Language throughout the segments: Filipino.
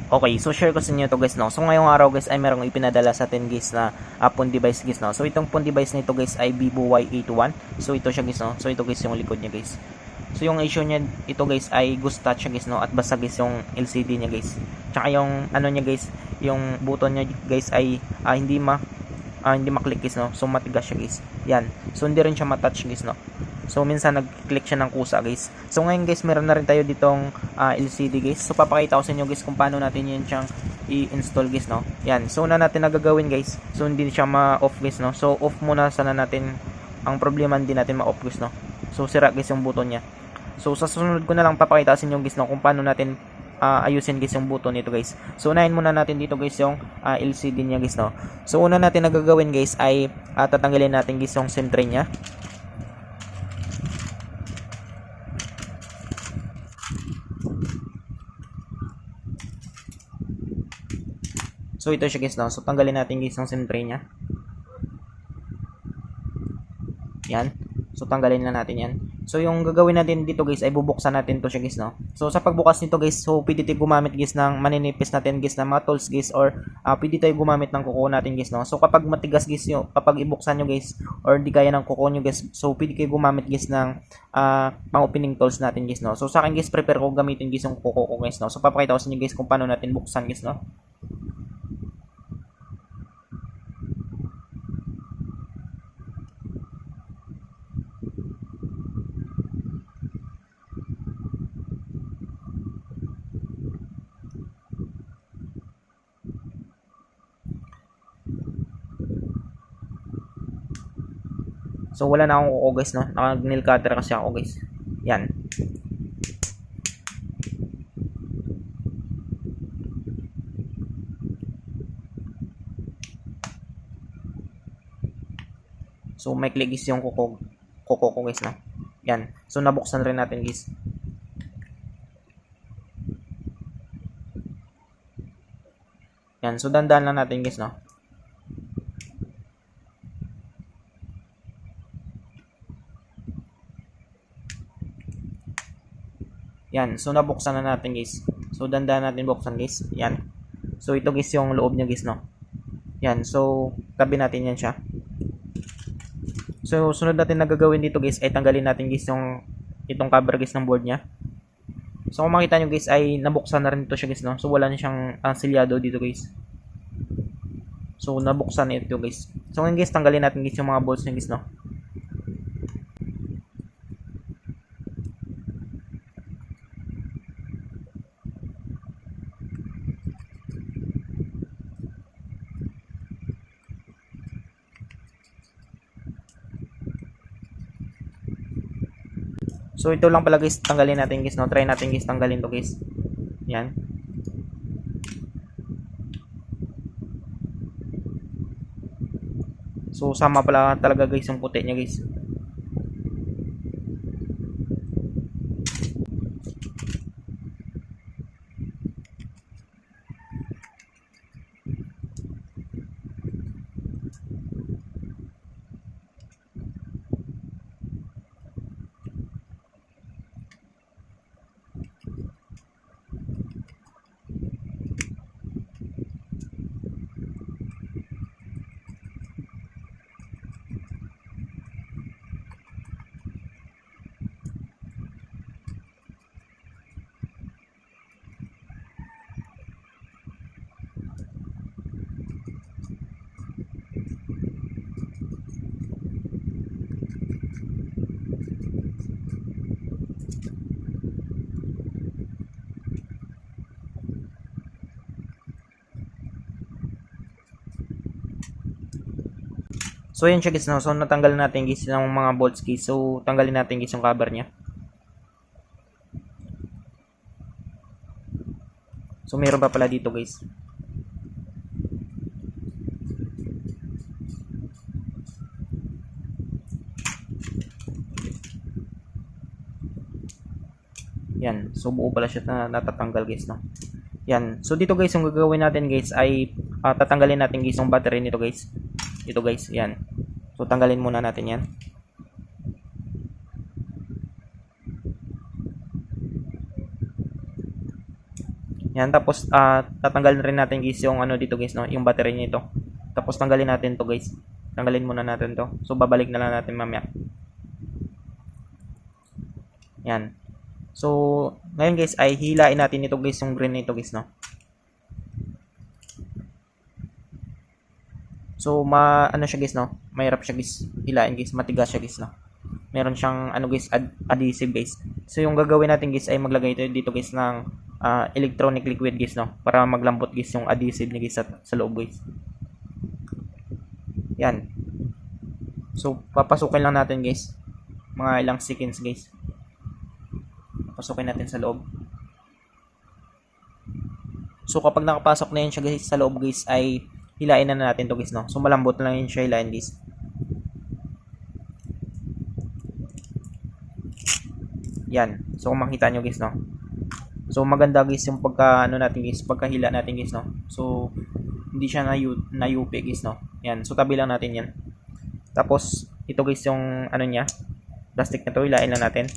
Okay, so share ko sa inyo to guys, no. So ngayong araw guys ay merong ipinadala sa atin guys na phone device guys, no. So itong phone device nito guys ay Vivo Y81. So ito siya guys, no. So ito guys yung likod niya guys. So yung issue niya ito guys ay ghost touch siya guys, no, at basta guys yung LCD niya guys. Tsaka yung ano niya guys, yung button niya guys ay hindi maklik guys, no. So matigas siya guys. Yan. So hindi rin siya matouch guys, no. So minsan nag-click siya ng kusa guys. So ngayon guys meron na rin tayo ditong LCD guys. So papakita ko sa inyo guys kung paano natin yun siyang i-install guys, no. Yan. So una natin nagagawin guys. So hindi siya ma-off guys, no. So off muna sana natin. Ang problema hindi natin ma-off guys, no. So sira guys yung button niya. So sa susunod ko na lang papakita sa inyo guys, no, kung paano natin ayusin guys yung button nito guys. So unahin muna natin dito guys yung LCD niya guys, no. So una natin nagagawin guys ay tatanggalin natin guys yung SIM tray niya. So ito siya guys, no. So tanggalin natin guys yung SIM tray niya. Yan. So tanggalin na natin yan. So yung gagawin natin dito guys ay bubuksan natin to siya guys, no. So sa pagbukas nito guys, so pwede tayo gumamit guys ng maninipis natin guys na mga tools guys, or pwede tayo gumamit ng kuko natin guys, no. So kapag matigas guys nyo, kapag ibuksan nyo guys or di kaya ng kuko nyo guys, so pwede kayo gumamit guys ng pang opening tools natin guys, no. So sa akin guys, prepare ko gamitin guys yung kuko ko guys, no. So papakita ko sa inyo guys kung paano natin buksan guys, no. So wala na akong kuko guys, no. Naka-nail cutter kasi ako guys. Yan. So may click guys yung kuko ko guys, no. Yan. So nabuksan rin natin guys. Yan. So dandan lang natin guys, no. Yan. So nabuksan na natin guys. So dandan natin buksan guys. Yan. So ito guys yung loob niya guys, no. Yan. So tabi natin yan siya. So sunod natin na gagawin dito guys ay tanggalin natin guys yung itong cover guys ng board niya. So kung makita nyo guys ay nabuksan na rin ito siya guys, no. So wala na siyang silyado dito guys. So nabuksan na ito guys. So ngayon guys tanggalin natin guys yung mga bolts niya guys, no. So ito lang pala guys, tanggalin natin guys, no. Try natin guys tanggalin to guys. Yan. So sama pala talaga guys yung puti niya guys. So yun siya guys, no. So natanggal natin guys ng mga bolts guys. So tanggalin natin guys yung cover niya. So meron pa pala dito guys. Yan. So buo pala siya na natatanggal guys, no. Yan. So dito guys yung gagawin natin guys ay tatanggalin natin guys yung battery nito guys. Ito guys, yan. So tanggalin muna natin yan. Yan, tapos tatanggalin rin natin guys yung ano dito guys, no, yung battery nito. Tapos tanggalin natin to guys. Tanggalin muna natin to. So babalik na lang natin mamaya. Yan. So ngayon guys ay hilain natin ito guys, yung green nito guys, no. So ano siya guys, no. Mahirap siya guys hilain guys, matigas siya guys, no. Meron siyang ano guys, adhesive guys. So yung gagawin natin guys ay maglagay tayo dito guys ng electronic liquid guys, no, para maglambot guys yung adhesive niya guys sa loob guys. Yan. So papasukin lang natin guys, mga ilang seconds guys. Papasukin natin sa loob. So kapag nakapasok na yun siya guys sa loob guys ay hilain na natin to guys, no. So malambot lang yun siya hilain guys. Yan. So kung makita nyo guys, no. So maganda guys yung pagka ano natin guys, pagkahila natin guys, no. So hindi siya nayupi guys, no. Yan. So tabi lang natin yan. Tapos ito guys yung ano niya, plastic na to, hilain lang natin.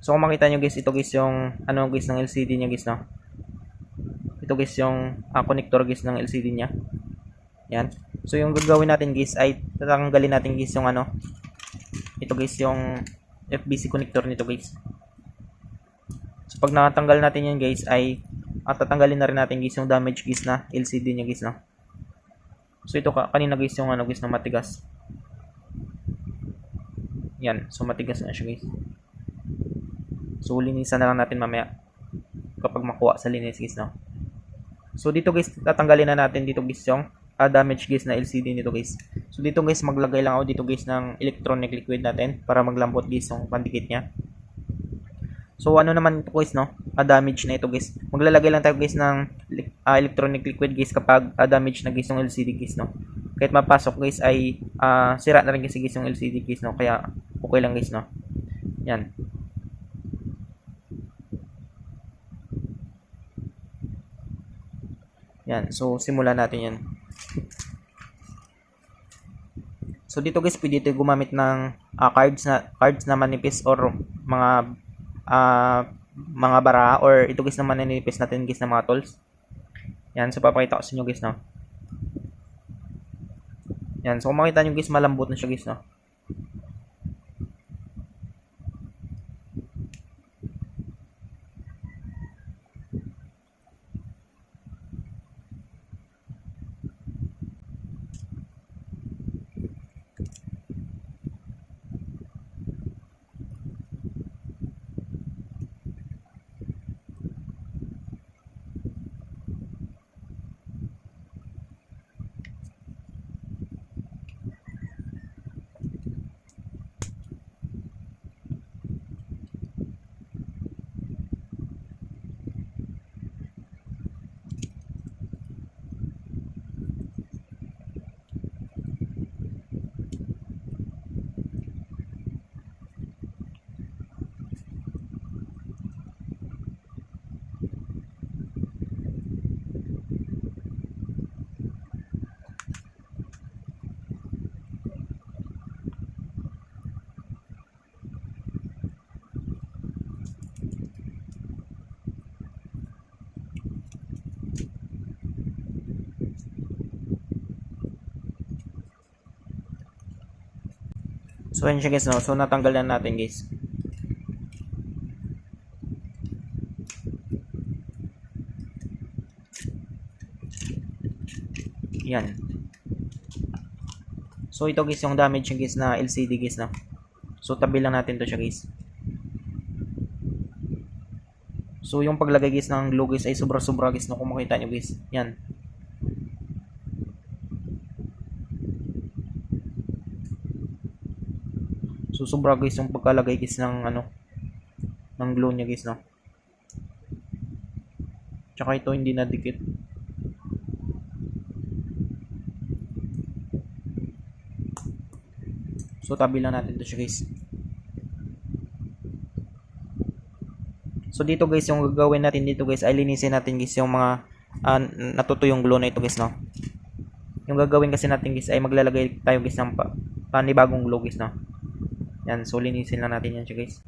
So kung makita nyo guys, ito guys yung ano guys ng LCD niya guys, no. Ito guys yung connector guys ng LCD niya. Yan. So yung gagawin natin guys ay tatanggalin natin guys yung ano. Ito guys yung FBC connector nito guys. So pag natanggal natin yan guys ay tatanggalin na rin natin guys yung damage guys na LCD niya guys, no. So ito kanina guys yung ano guys na matigas. Yan. So matigas na siya guys. So linisan na lang natin mamaya kapag makuha sa linis guys, no. So dito guys tatanggalin na natin dito guys yung damage guys na LCD nito guys. So dito guys maglagay lang ako dito guys ng electronic liquid natin para maglambot guys yung pandikit niya. So ano naman ito guys, no, damage na ito guys. Maglalagay lang tayo guys ng electronic liquid guys kapag damage na guys yung LCD guys, no. Kahit mapasok guys ay sira na rin guys yung LCD guys, no. Kaya okay lang guys, no. Yan. Yan. So simulan natin yan. So dito guys pwede tayo gumamit ng cards na manipis or mga bara, or ito guys na manipis natin guys na mga tools. Yan. So papakita ko sa inyo guys, no. Yan. So kung makita nyo guys malambot na siya guys, no. So ayan siya guys, no. So natanggal na natin guys. Yan. So ito guys yung damage guys na LCD guys, no. So tabi lang natin to siya guys. So yung paglagay guys ng glue guys ay sobra-sobra guys, no, kung makita nyo guys. Yan. So sobra guys yung pagkalagay guys ng ano ng glue niya guys, no. Tsaka ito hindi na dikit. So tabi lang natin to siya guys. So dito guys, yung gagawin natin dito guys ay linisin natin guys yung mga natutuyong glue na ito guys, no. Yung gagawin kasi natin guys ay maglalagay tayo guys ng panibagong glue guys, no. Yan, so linisin lang natin yan siya guys.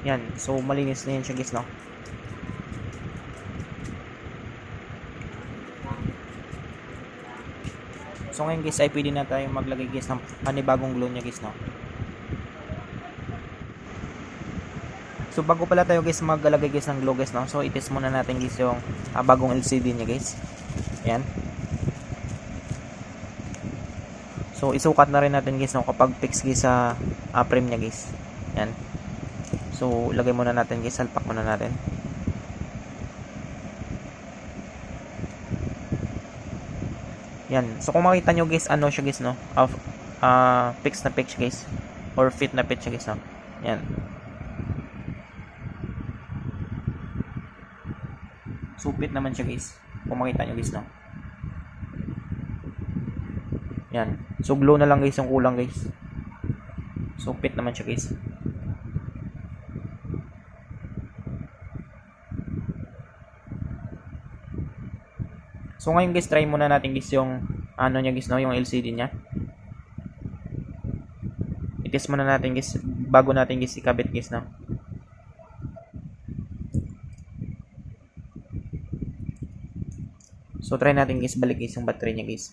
Yan, so malinis na yan siya guys, no. So ngayon guys ay pwede na tayo maglagay guys ng panibagong glue niya guys, no. So bago pala tayo guys maglalagay guys ng glue guys, no. So i-test muna natin guys yung bagong LCD niya guys. Yan. So isukat na rin natin guys, no, kapag fix guys sa frame niya guys. Yan. So lagay muna natin guys, salpak muna natin. Yan. So kung makita nyo guys, ano siya guys, no, fix na fix guys, or fit na fit siya guys, no. Yan. So fit naman siya guys, kung makita nyo guys, no. Yan. So glue na lang guys yung kulang guys. So fit naman siya guys. So ngayon guys, try muna natin guys yung ano niya guys, no, yung LCD niya. I-test muna natin guys bago natin guys ikabit guys, no. So try natin guys balik guys yung battery niya guys.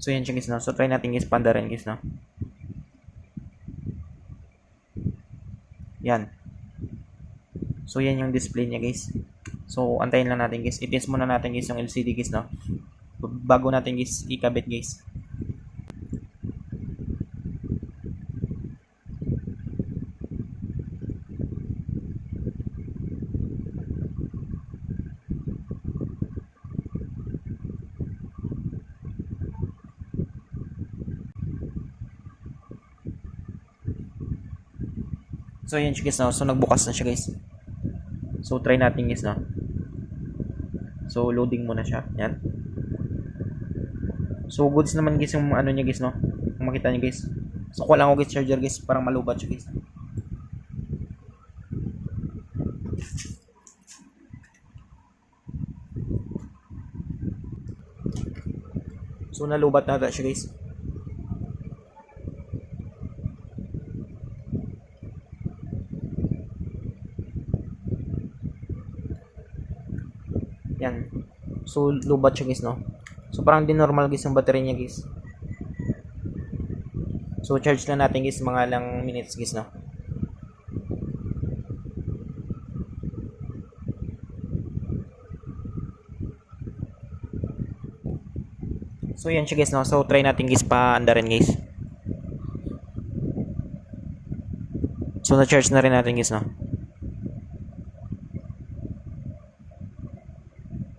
So yan siya guys, no. So try natin guys pandarin guys, no. Yan. So yan yung display niya guys. So antayin lang natin guys. I-test muna natin guys yung LCD guys, no. Bago natin guys ikabit guys. So yan siya guys, no. So nagbukas na siya guys. So try natin guys, no. So loading muna siya. Yan. So goods naman guys yung ano niya guys, no. Kung makita niyo guys. So kuha lang ako guys charger guys, parang malubat siya guys. So nalubat na ata siya guys. Yan. So lubat siya guys, no. So parang di normal guys yung battery niya guys. So charge lang natin guys mga lang minutes guys, no. So yan siya guys, no. So try natin guys pa andarin guys. So na-charge na rin natin guys, no.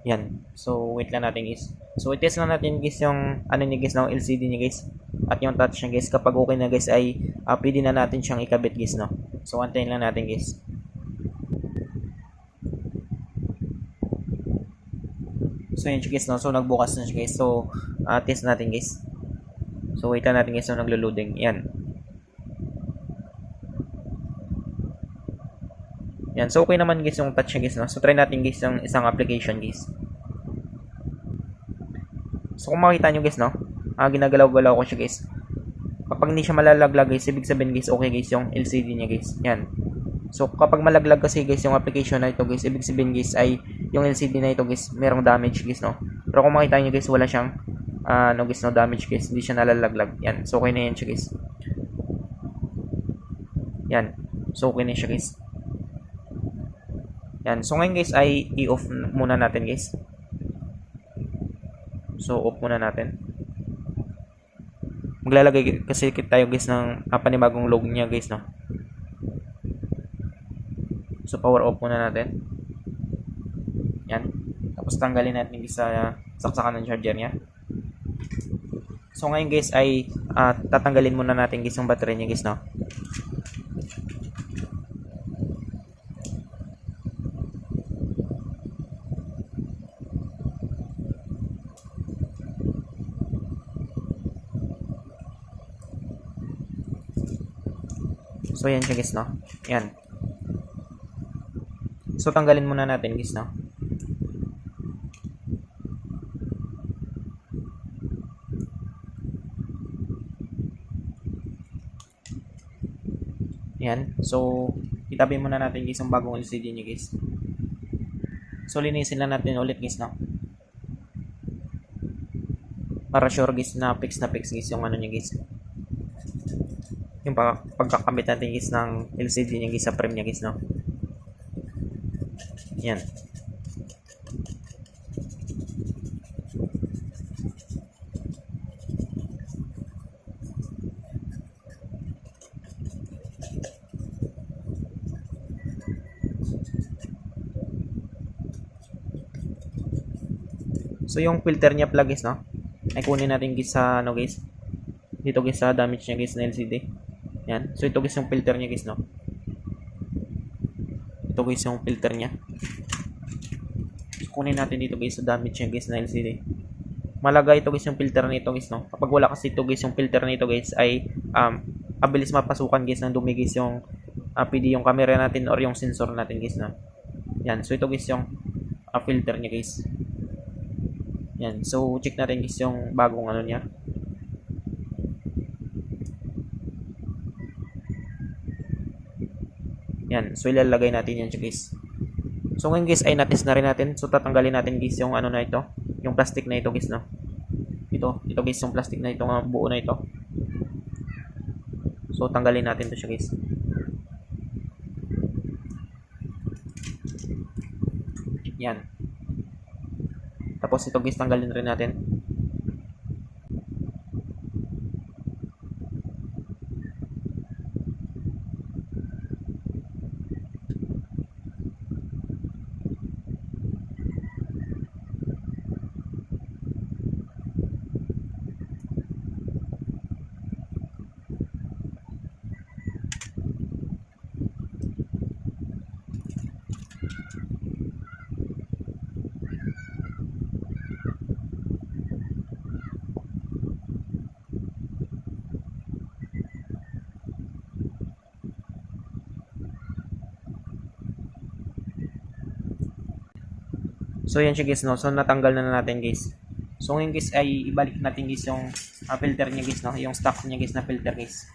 Yan. So wait lang natin guys. So i-test lang natin guys yung ano niya guys, no, LCD niya guys. At yung touch niya guys, kapag okay na guys ay pwede na natin siyang ikabit guys, no. So antayin lang natin guys. So yun siya guys, no. So nagbukas na siya guys. So test natin guys. So wait lang natin guys, so naglo-loading. Yan. Yan. So okay naman guys yung touch niya guys, no. So try natin guys yung isang application guys. So kung makita nyo guys, no, ginagalaw-galaw ko siya guys. Kapag hindi siya malalaglag guys, ibig sabihin guys, okay guys yung LCD niya guys. Yan. So kapag malaglag kasi guys yung application na ito guys, ibig sabihin guys ay yung LCD na ito guys, merong damage guys, no. Pero kung makita nyo guys, wala siyang no guys, no damage guys, hindi siya nalalaglag. Yan. So okay na yan siya guys. Yan. So okay na siya guys. Yan. So ngayon guys ay i-off muna natin guys. So off muna natin. Maglalagay kasi tayo guys ng panibagong log niya guys, no. So power off muna natin. Yan. Tapos tanggalin natin guys sa saksakan ng charger niya. So ngayon guys ay tatanggalin muna natin guys yung battery niya guys, no. So yan siya guys, no. Yan. So tanggalin muna natin guys, no. Yan. So itabi muna natin guys ang bagong LCD niya guys. So linisin lang natin ulit guys, no. Para sure guys na fix guys yung ano niya guys. Yung pagkakabit natin guys ng LCD niya guys sa frame niya guys, no. Yan. So yung filter niya pala guys, no, ay kunin natin guys sa ano guys. Dito guys sa damage niya guys na LCD. Yan. So ito guys yung filter niya guys, no. Ito guys yung filter niya. So, kunin natin dito guys sa damage niya guys na LCD. Malaga ito guys yung filter nito guys, no. Kapag wala kasi ito guys yung filter nito guys ay abilis mapasukan guys ng dumi guys yung PD yung camera natin or yung sensor natin guys, no. Yan. So ito guys yung filter niya guys. Yan. So check natin guys yung bagong ano niya. Yan. So ilalagay natin yan guys. So ngayon guys ay natis na rin natin. So tatanggalin natin guys yung ano na ito, yung plastic na ito guys, no. Ito guys yung plastic na ito, buo na ito. So tanggalin natin to siya guys. Yan. Tapos ito guys tanggalin rin natin. So yan siya guys, no. So natanggal na natin guys. So ngayon guys ay ibalik natin guys yung filter niya guys, no. Yung stock niya guys na filter guys.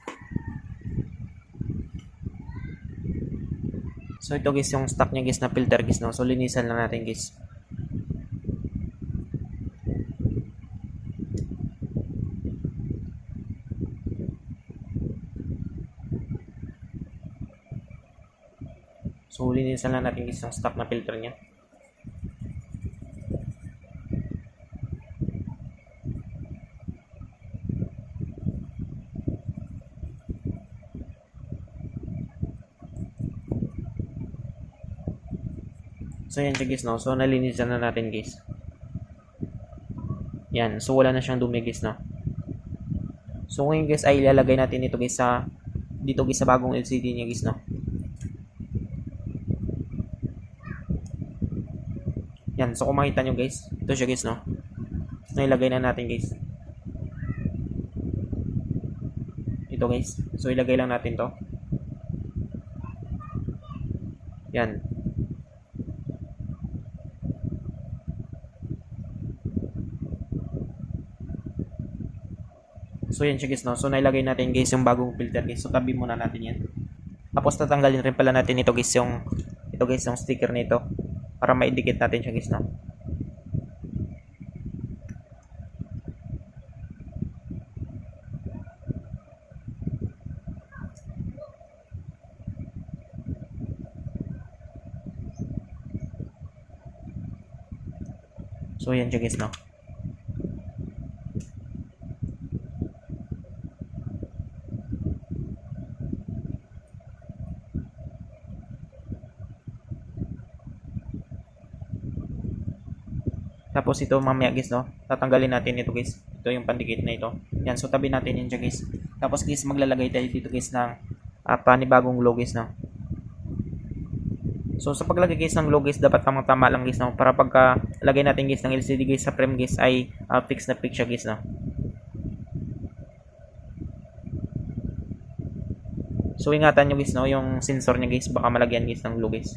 So ito guys yung stock niya guys na filter guys, no. So linisan lang natin guys. So linisan lang natin guys yung stock na filter niya. So yan siya guys, no. So nalinisan na natin guys. Yan. So wala na siyang dumi guys, no. So ngayon guys ay ilalagay natin ito guys sa dito guys sa bagong LCD niya guys, no. Yan. So kung makita nyo guys, ito siya guys, no. Nailagay na natin guys. Ito guys. So ilagay lang natin to. Yan. So yan siya guys, no. So nailagay natin guys yung bagong filter guys. So tabi muna natin yan. Tapos tatanggalin rin pala natin ito guys yung sticker nito para maidikit natin siya guys, no. So yan siya guys, no. Tapos ito mamaya guys, no, tatanggalin natin ito guys. Ito yung pandikit na ito. Yan, so tabi natin yan siya guys. Tapos guys, maglalagay tayo dito guys ng panibagong glow guys, no. So sa paglagay guys ng glow guys, dapat tamang-tama lang guys, no, para pagka lagay natin guys ng LCD guys sa frame guys ay fix na fix siya guys, no. So ingatan nyo guys, no, yung sensor niya guys, baka malagyan guys ng glow guys.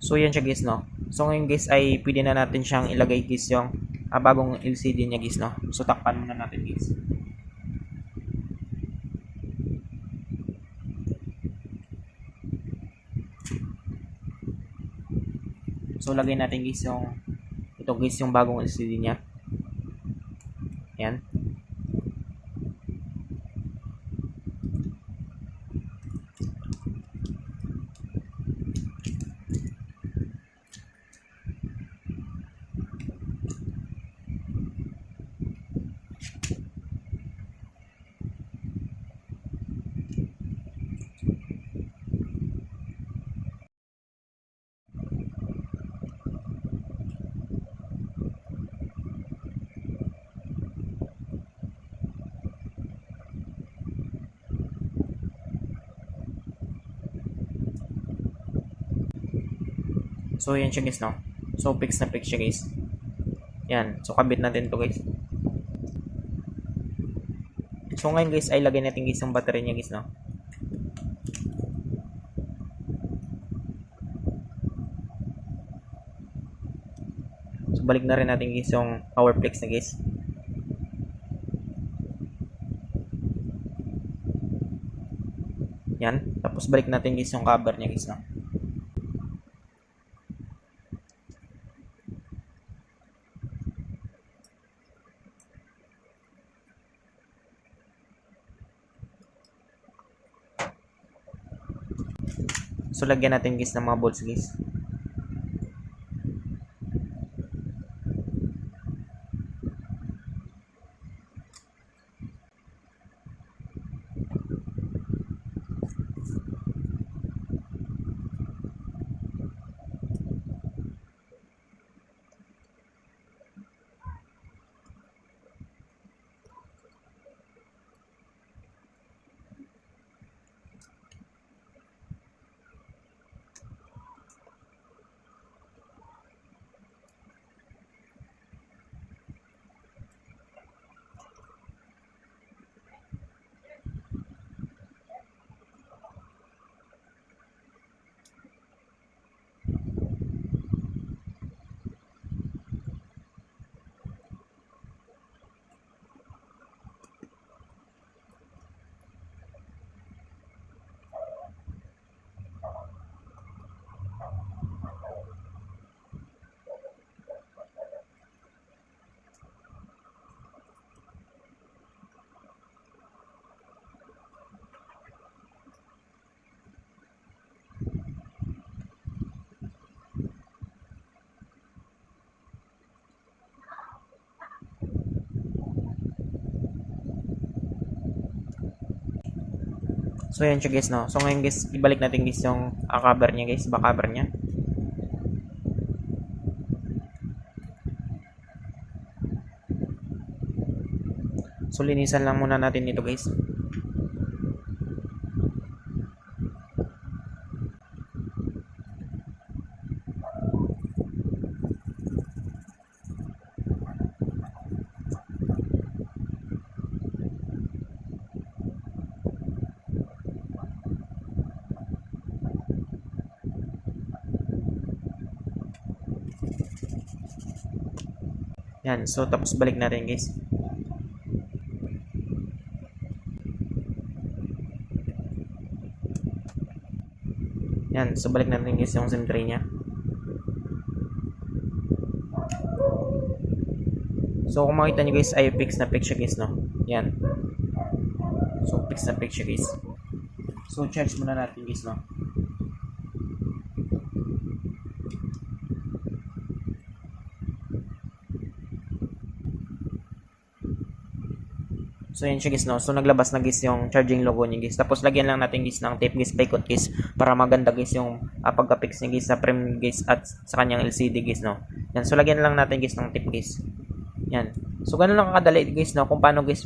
So yan siya guys, no. So ngayon guys ay pwede na natin siyang ilagay guys yung bagong LCD niya guys, no. So takpan muna natin guys. So lagay natin guys yung ito guys yung bagong LCD niya. Yan. So yan siya guys, no. So fix na fix siya guys. Yan. So kabit natin to guys. So ngayon guys ay lagay natin guys yung battery niya guys, no. So balik na rin natin guys yung power flex na guys. Yan. Tapos balik natin guys yung cover niya guys, no. So lagyan natin guys ng mga bolts guys. So yan siya guys, no. So ngayon guys, ibalik natin guys yung cover niya guys, back cover niya. So linisan lang muna natin ito guys. Yan. So, tapos balik natin guys. Yan. So, balik natin guys yung SIM tray niya. So, kung makita nyo guys, ay fix na fix siya guys, no? Yan. So, fix na fix siya guys. So, charge muna natin guys, no? So, yan siya guys, no? So, naglabas na guys yung charging logo niya guys. Tapos, lagyan lang natin guys ng tape guys, paikot guys, para maganda guys yung pagka-fix niya guys sa frame guys at sa kanyang LCD guys, no? Yan. So, lagyan lang natin guys ng tape guys. Yan. So, ganun lang kakadali guys, no? Kung paano guys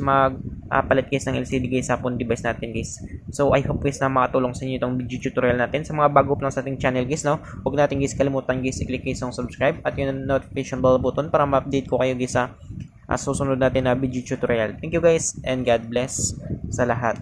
palit guys ng LCD guys sa phone device natin guys. So, I hope guys na makatulong sa inyo itong video tutorial natin. Sa mga bago pa lang sa ating channel guys, no? Huwag natin guys kalimutan guys i-click guys yung subscribe at yung notification bell button para ma-update ko kayo guys sa susunod natin na video tutorial. Thank you guys and God bless sa lahat.